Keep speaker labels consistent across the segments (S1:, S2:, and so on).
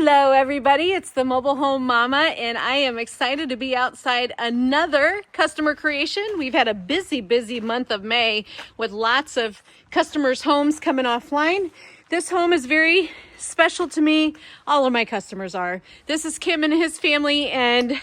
S1: Hello everybody, it's the Mobile Home Mama and I am excited to be outside another customer creation. We've had a busy month of May with lots of customers' homes coming offline. This home is very special to me. All of my customers are. This is Kim and his family, and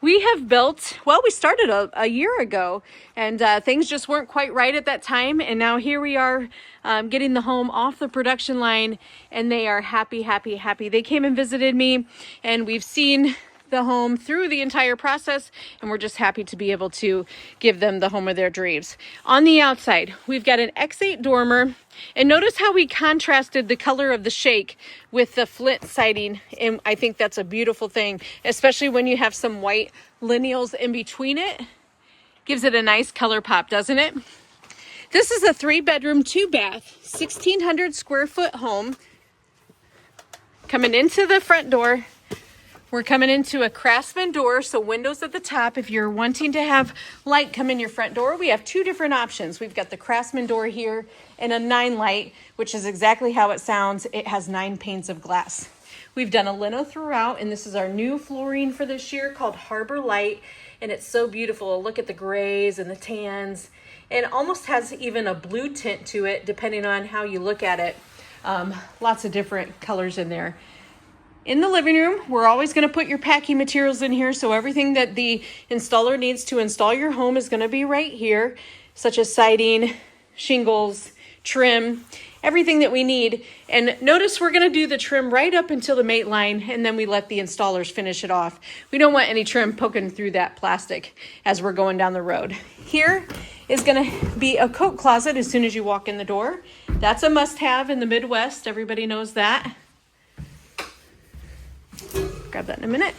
S1: we have built, well, we started a year ago, and things just weren't quite right at that time. And now here we are getting the home off the production line, and they are happy. They came and visited me, and we've seen the home through the entire process, and we're just happy to be able to give them the home of their dreams. On the outside, we've got an X8 dormer, and notice how we contrasted the color of the shake with the flint siding, and I think that's a beautiful thing, especially when you have some white lineals in between it. Gives it a nice color pop, doesn't it? This is a 3-bedroom, 2-bath, 1,600 square foot home. Coming into the front door, we're coming into a Craftsman door, so windows at the top. If you're wanting to have light come in your front door, we have 2 different options. We've got the Craftsman door here and a 9 light, which is exactly how it sounds. It has 9 panes of glass. We've done a lino throughout, and this is our new flooring for this year called Harbor Light, and it's so beautiful. Look at the grays and the tans, and it almost has even a blue tint to it, depending on how you look at it. Lots of different colors in there. In the living room, we're always going to put your packing materials in here, so everything that the installer needs to install your home is going to be right here, such as siding, shingles, trim, everything that we need. And notice we're going to do the trim right up until the mate line, and then we let the installers finish it off. We don't want any trim poking through that plastic as we're going down the road. Here is going to be a coat closet as soon as you walk in the door. That's a must-have in the Midwest. Everybody knows that. Grab that in a minute.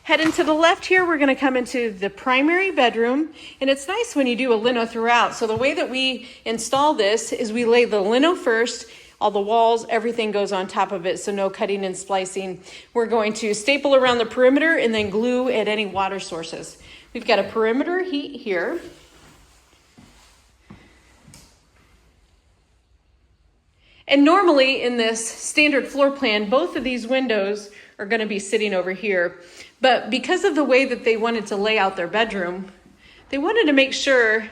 S1: Heading to the left here, we're going to come into the primary bedroom, and it's nice when you do a lino throughout. So the way that we install this is we lay the lino first, all the walls, everything goes on top of it, so no cutting and splicing. We're going to staple around the perimeter and then glue at any water sources. We've got a perimeter heat here. And normally in this standard floor plan, both of these windows are going to be sitting over here. But because of the way that they wanted to lay out their bedroom, they wanted to make sure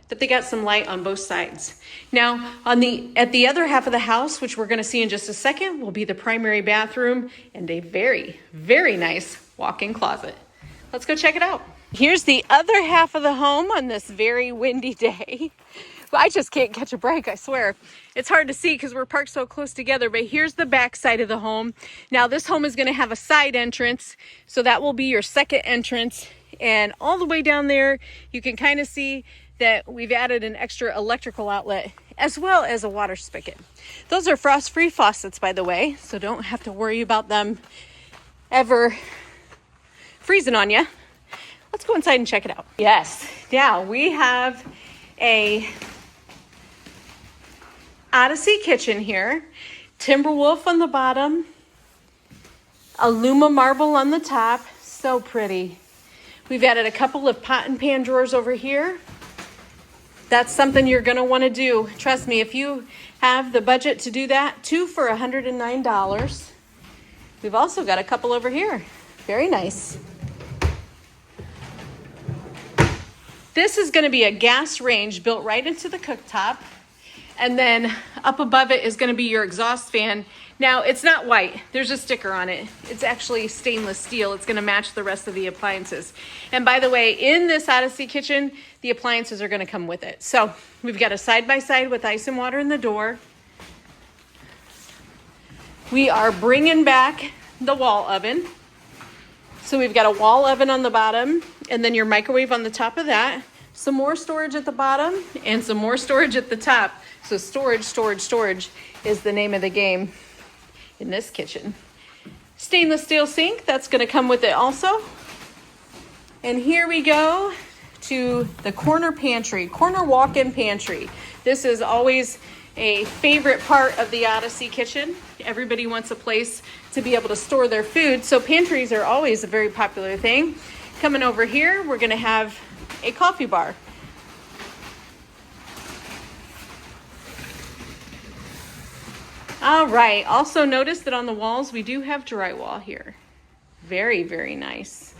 S1: that they got some light on both sides. Now, at the other half of the house, which we're going to see in just a second, will be the primary bathroom and a very nice walk-in closet. Let's go check it out. Here's the other half of the home on this very windy day. I just can't catch a break, I swear. It's hard to see because we're parked so close together, but here's the back side of the home. Now this home is going to have a side entrance, so that will be your second entrance. And all the way down there, you can kind of see that we've added an extra electrical outlet as well as a water spigot. Those are frost-free faucets, by the way, so don't have to worry about them ever freezing on you. Let's go inside and check it out. Yes, now we have a Odyssey kitchen here, Timberwolf on the bottom, Aluma marble on the top, so pretty. We've added a couple of pot and pan drawers over here. That's something you're going to want to do. Trust me, if you have the budget to do that, 2 for $109. We've also got a couple over here. Very nice. This is going to be a gas range built right into the cooktop. And then up above it is going to be your exhaust fan. Now, it's not white. There's a sticker on it. It's actually stainless steel. It's going to match the rest of the appliances. And by the way, in this Odyssey kitchen, the appliances are going to come with it. So we've got a side-by-side with ice and water in the door. We are bringing back the wall oven. So we've got a wall oven on the bottom, and then your microwave on the top of that. Some more storage at the bottom and some more storage at the top. So storage is the name of the game in this kitchen. Stainless steel sink, that's going to come with it also. And here we go to the corner walk-in pantry. This is always a favorite part of the Odyssey kitchen. Everybody wants a place to be able to store their food, so pantries are always a very popular thing. Coming over here, we're going to have a coffee bar. All right, also notice that on the walls we do have drywall here. Very, very nice.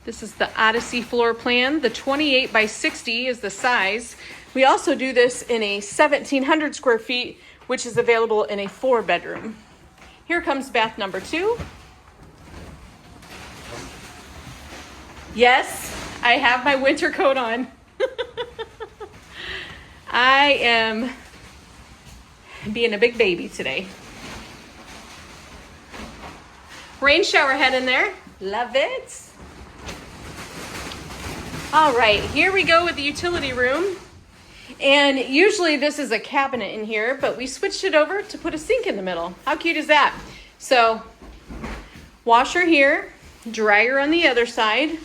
S1: This is the Odyssey floor plan. The 28 by 60 is the size. We also do this in a 1,700 square feet, which is available in a 4-bedroom. Here comes bath number 2. Yes, I have my winter coat on. I am being a big baby today. Rain shower head in there. Love it. All right, here we go with the utility room. And usually this is a cabinet in here, but we switched it over to put a sink in the middle. How cute is that? So, washer here, dryer on the other side.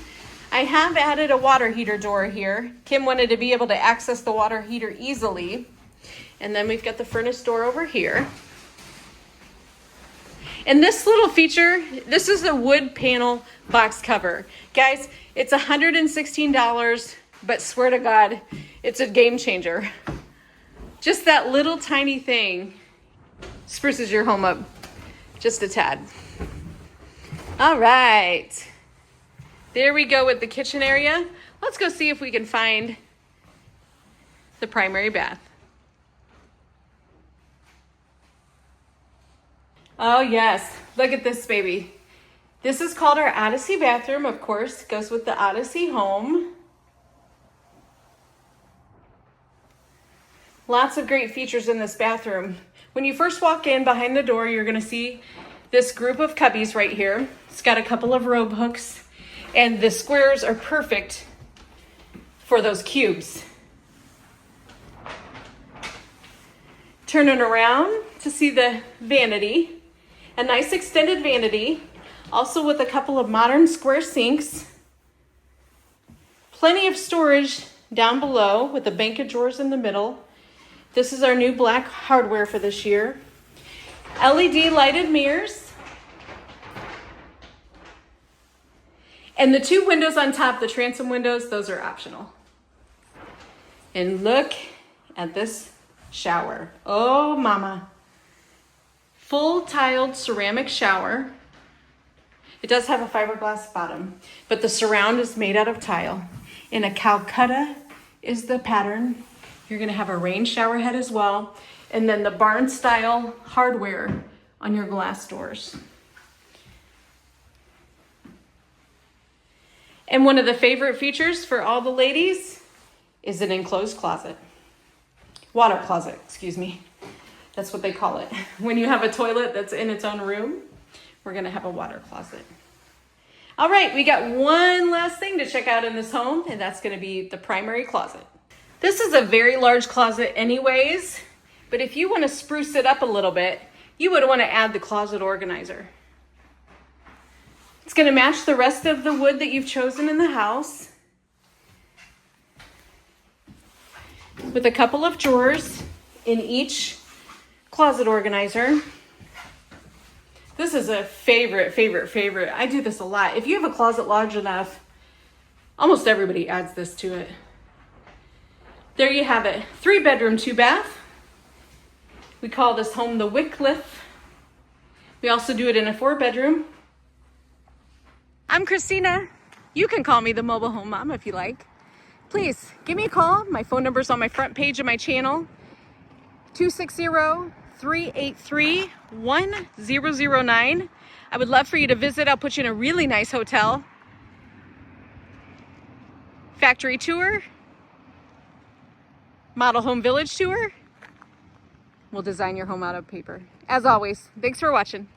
S1: I have added a water heater door here. Kim wanted to be able to access the water heater easily. And then we've got the furnace door over here. And this little feature, this is a wood panel box cover. Guys, it's $116, but swear to God, it's a game changer. Just that little tiny thing spruces your home up just a tad. All right. There we go with the kitchen area. Let's go see if we can find the primary bath. Oh yes, look at this baby. This is called our Odyssey bathroom, of course. Goes with the Odyssey home. Lots of great features in this bathroom. When you first walk in behind the door, you're gonna see this group of cubbies right here. It's got a couple of robe hooks, and the squares are perfect for those cubes. Turning around to see the vanity. A nice extended vanity, also with a couple of modern square sinks. Plenty of storage down below with a bank of drawers in the middle. This is our new black hardware for this year. LED lighted mirrors. And the 2 windows on top, the transom windows, those are optional. And look at this shower. Oh, mama. Full tiled ceramic shower. It does have a fiberglass bottom, but the surround is made out of tile. And a Calcutta is the pattern. You're gonna have a rain shower head as well. And then the barn style hardware on your glass doors. And one of the favorite features for all the ladies is an enclosed closet. Water closet, excuse me. That's what they call it. When you have a toilet that's in its own room, we're gonna have a water closet. All right, we got one last thing to check out in this home, and that's gonna be the primary closet. This is a very large closet anyways, but if you wanna spruce it up a little bit, you would wanna add the closet organizer. It's gonna match the rest of the wood that you've chosen in the house, with a couple of drawers in each closet organizer. This is a favorite. I do this a lot. If you have a closet large enough, almost everybody adds this to it. There you have it. 3-bedroom, 2-bath. We call this home the Wickliffe. We also do it in a 4-bedroom. I'm Christina. You can call me the Mobile Home Mom if you like. Please give me a call. My phone number is on my front page of my channel. 260-383-1009. I would love for you to visit. I'll put you in a really nice hotel. Factory tour. Model home village tour. We'll design your home out of paper. As always, thanks for watching.